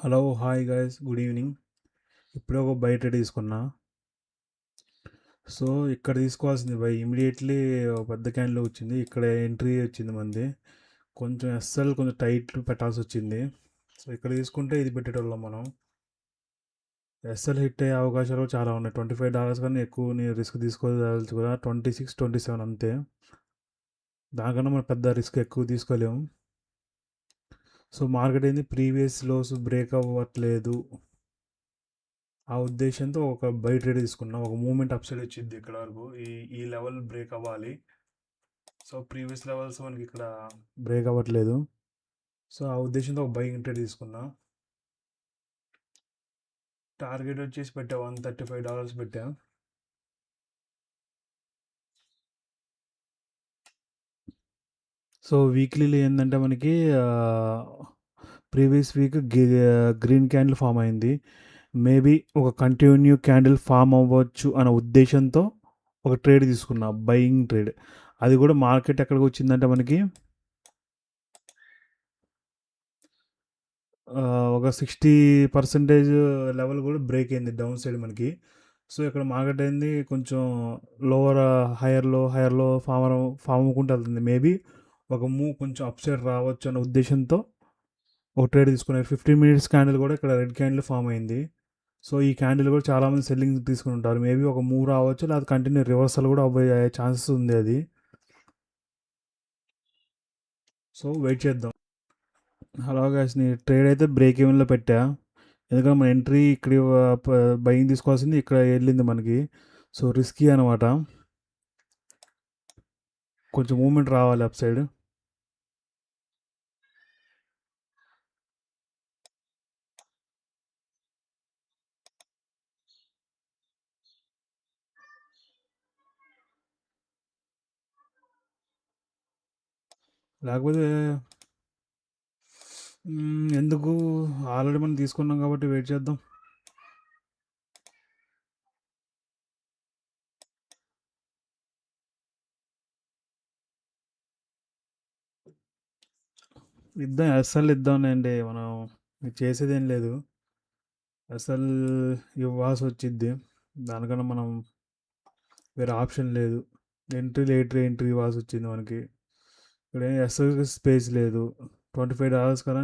Hello hi guys good evening. ఇప్పుడే ఒక by trade తీసుకున్నా. సో ఇక్కడ తీసుకోవాల్సింది బై ఇమీడియట్లీ పెద్ద క్యాండిల్ వచ్చింది. ఇక్కడ ఎంట్రీ వచ్చింది మంది. కొంచెం ఎస్ఎల్ కొంచెం టైట్ పెట్టాల్సి వచ్చింది. సో ఇక్కడ తీసుకుంటే ఇది పెట్టేటోళ్ళం మనం. ఎస్ఎల్ హిట్ అయ్యే అవకాశాలు చాలా ఉన్నాయి. $25 కన్నా ఎక్కువ నేను రిస్క్ తీసుకోదలుచు కూడా 26, 27 అంతే. దానికన్నా మనం పెద్ద రిస్క్ ఎక్కువ తీసుకోలేము. సో మార్కెట్ ఏంది ప్రీవియస్ లోస్ బ్రేక్ అవ్వట్లేదు ఆ ఉద్దేశంతో ఒక బై ట్రేడ్ తీసుకున్నా. ఒక మూమెంట్ అప్ సైడ్ వచ్చింది ఇక్కడ వరకు. ఈ లెవెల్ బ్రేక్ అవ్వాలి. సో ప్రీవియస్ లెవెల్స్ మనకి ఇక్కడ బ్రేక్ అవ్వట్లేదు. సో ఆ ఉద్దేశంతో ఒక బై ట్రేడ్ తీసుకున్నా. టార్గెట్ వచ్చేసి పెట్టా $135 పెట్టా. సో వీక్లీలో ఏంటంటే మనకి previous week green candle form అయింది. మేబీ ఒక కంటిన్యూ క్యాండిల్ ఫామ్ అవ్వచ్చు అనే ఉద్దేశంతో ఒక ట్రేడ్ తీసుకున్నా, బయింగ్ ట్రేడ్. అది కూడా మార్కెట్ ఎక్కడికి వచ్చిందంటే మనకి ఒక 60% లెవెల్ కూడా బ్రేక్ అయింది డౌన్ సైడ్ మనకి. సో ఇక్కడ మార్కెట్ అయింది కొంచెం లోవర్ హైయర్లో ఫామ్ అవ్వకుండా వెళ్తుంది. మేబీ ఒక మూవ్ కొంచెం అప్ సైడ్ రావచ్చు అనే ఉద్దేశంతో ఒక ట్రేడ్ తీసుకున్నారు. 15 minutes క్యాండిల్ కూడా ఇక్కడ రెడ్ క్యాండిల్ ఫామ్ అయింది. సో ఈ క్యాండిల్ కూడా చాలామంది సెల్లింగ్ తీసుకుని ఉంటారు. మేబీ ఒక మూవ్ రావచ్చు, లేదా కంటిన్యూ రివర్సల్ కూడా అయ్యే ఛాన్సెస్ ఉంది అది. సో వెయిట్ చేద్దాం. హలో గైస్, నీ ట్రేడ్ అయితే బ్రేక్ ఈవెన్లో పెట్టా. ఎందుకంటే మన ఎంట్రీ ఇక్కడ బయింగ్ తీసుకోవాల్సింది ఇక్కడ వెళ్ళింది మనకి. సో రిస్కీ అనమాట. కొంచెం మూమెంట్ రావాలి అప్ సైడ్. లేకపోతే ఎందుకు, ఆల్రెడీ మనం తీసుకున్నాం కాబట్టి వెయిట్ చేద్దాం. ఇద్దాం, ఎస్ఎల్ ఇద్దాంలేండి. మనం చేసేది ఏం లేదు. ఎస్ఎల్ ఇవ్వాల్సి వచ్చిద్ది. దానికన్నా మనం వేరే ఆప్షన్ లేదు. ఎంట్రీ ఇవ్వాల్సి వచ్చింది మనకి. ఇక్కడ ఎస్ఎల్ స్పేస్ లేదు. $25 కన్నా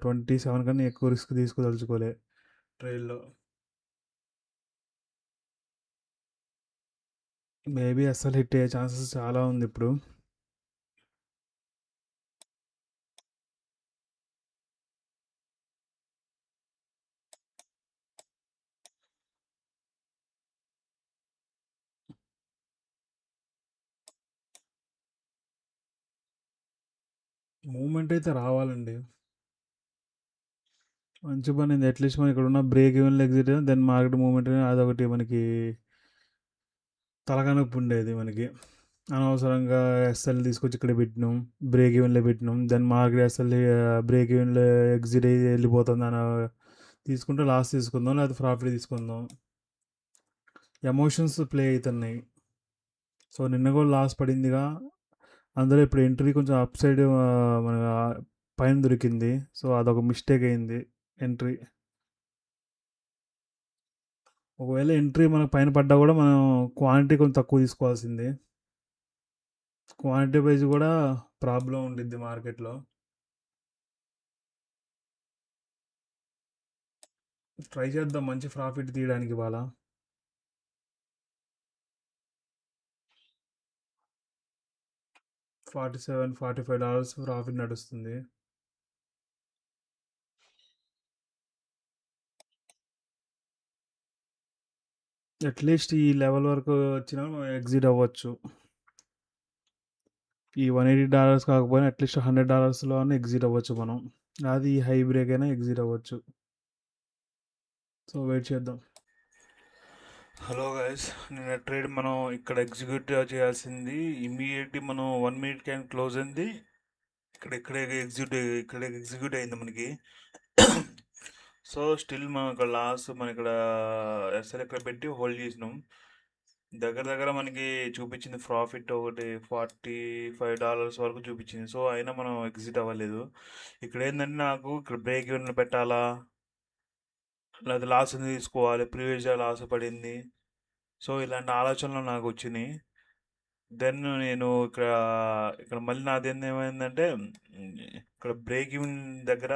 27 కన్నా ఎక్కువ రిస్క్ తీసుకోదలుచుకోలే ట్రైల్లో. మేబీ ఎస్ఎల్ హిట్ అయ్యే ఛాన్సెస్ చాలా ఉంది ఇప్పుడు. మూమెంట్ అయితే రావాలండి. మంచి పని అట్లీస్ట్ మనం ఇక్కడ ఉన్న break even exit then market movement అదొకటి మనకి తలకానొప్పి ఉండేది మనకి. అనవసరంగా ఎస్ఎల్ తీసుకొచ్చి ఇక్కడ పెట్టినాం, బ్రేక్ ఈవెన్లో పెట్టినాం, దెన్ మార్కెట్ ఎస్ఎల్ బ్రేక్ ఈవెన్లో ఎగ్జిట్ అయ్యి వెళ్ళిపోతుంది అని తీసుకుంటే లాస్ తీసుకుందాం, లేదా ప్రాఫిట్ తీసుకుందాం. ఎమోషన్స్ ప్లే అవుతున్నాయి. సో నిన్న కూడా లాస్ పడిందిగా. అందులో ఇప్పుడు ఎంట్రీ కొంచెం అప్ సైడ్ మన పైన దొరికింది. సో అదొక మిస్టేక్ అయింది ఎంట్రీ. ఒకవేళ ఎంట్రీ మనకు పైన పడ్డా కూడా మనం క్వాంటిటీ కొంచెం తక్కువ తీసుకోవాల్సింది. క్వాంటిటీ వైజ్ కూడా ప్రాబ్లం ఉండిద్ది మార్కెట్లో. ట్రై చేద్దాం మంచి ప్రాఫిట్ తీయడానికి ఇవాళ. $47, $45 ప్రాఫిట్ నడుస్తుంది. అట్లీస్ట్ ఈ లెవెల్ వరకు వచ్చినా మనం ఎగ్జిట్ అవ్వచ్చు. ఈ $180 కాకపోయినా అట్లీస్ట్ $100లో ఎగ్జిట్ అవ్వచ్చు మనం. అది హై బ్రేక్ అయినా ఎగ్జిట్ అవ్వచ్చు. సో వెయిట్ చేద్దాం. హలో గైస్, నిన్న ట్రేడ్ మనం ఇక్కడ ఎగ్జిక్యూట్ చేయాల్సింది ఇమీడియట్లీ. మనం 1 minute క్యాన్ క్లోజ్ అయింది. ఇక్కడ ఎగ్జిక్యూట్ అయింది మనకి. సో స్టిల్ మనం ఇక్కడ లాస్, మన ఇక్కడ ఎస్ఎల్ ఇక్కడ పెట్టి హోల్డ్ చేసినాం. దగ్గర దగ్గర మనకి చూపించింది ప్రాఫిట్ ఒకటి $45 వరకు చూపించింది. సో అయినా మనం ఎగ్జిట్ అవ్వలేదు. ఇక్కడ ఏంటంటే నాకు ఇక్కడ బ్రేక్ ఈవెన్ పెట్టాలా, లేదా లాస్ ఎందుకు తీసుకోవాలి, ప్రీవియస్గా లాస్ పడింది. సో ఇలాంటి ఆలోచనలు నాకు వచ్చినాయి. దెన్ నేను ఇక్కడ ఇక్కడ మళ్ళీ నాదేంది ఏమైందంటే ఇక్కడ బ్రేక్ ఈవెన్ దగ్గర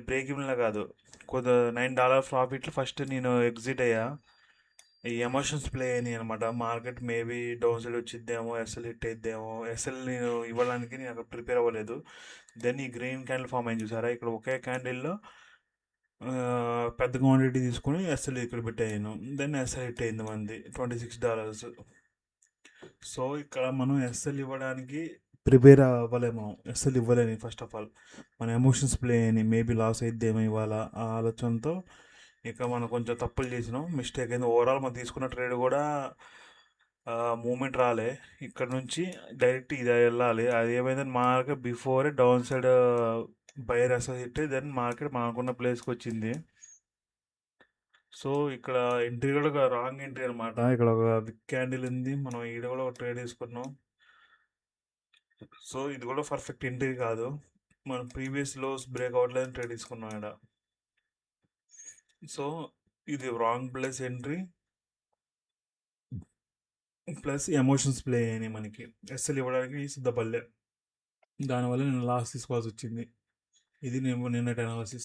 బ్రేక్ ఈవెన్లో కాదు, కొద్ది $9 ప్రాఫిట్లు ఫస్ట్ నేను ఎగ్జిట్ అయ్యా. ఈ ఎమోషన్స్ ప్లే అయినాయి అనమాట. మార్కెట్ మేబీ డౌన్ సైడ్ వచ్చిద్దేమో, ఎస్ఎల్ హిట్ అయిద్దేమో. ఎస్ఎల్ నేను ఇవ్వడానికి నేను అక్కడ ప్రిపేర్ అవ్వలేదు. దెన్ ఈ గ్రీన్ క్యాండిల్ ఫామ్ అయింది చూసారా, ఇక్కడ ఒకే క్యాండిల్లో పెద్ద క్వాంటిటీ తీసుకుని ఎస్ఎల్ ఇక్కడ పెట్టాను. దెన్ ఎస్ఎల్ హిట్ అయింది మంది $26. సో ఇక్కడ మనం ఎస్ఎల్ ఇవ్వడానికి ప్రిపేర్ అవ్వలేము. ఎస్ఎల్ ఇవ్వలేని ఫస్ట్ ఆఫ్ ఆల్ మన ఎమోషన్స్ ప్లే అని మేబీ లాస్ అయిద్దేమో ఇవాళ ఆ ఆలోచనతో ఇక మనం కొంచెం తప్పులు చేసినాం, మిస్టేక్ అయింది. ఓవరాల్ మనం తీసుకున్న ట్రేడ్ కూడా మూమెంట్ రాలే. ఇక్కడ నుంచి డైరెక్ట్ ఇది వెళ్ళాలి. అది ఏమైందంటే market before down side buyer associate, then market మనం అనుకున్న ప్లేస్కి వచ్చింది. సో ఇక్కడ ఎంట్రీ కూడా ఒక రాంగ్ ఎంట్రీ అనమాట. ఇక్కడ ఒక బిగ్ క్యాండిల్ ఉంది, మనం ఈడ కూడా ఒక ట్రేడ్ తీసుకున్నాం. సో ఇది కూడా పర్ఫెక్ట్ ఎంట్రీ కాదు, మనం ప్రీవియస్ లోస్ బ్రేక్ అవ్వట్లేదని ట్రేడ్ తీసుకున్నాం ఇక్కడ. సో ఇది wrong place entry plus emotions play అయినాయి మనకి. ఎస్ఎల్ ఇవ్వడానికి సిద్ధపడలే, దానివల్ల నేను లాస్ తీసుకోవాల్సి వచ్చింది. ఇది నేను నిన్నటి అనాలిసిస్.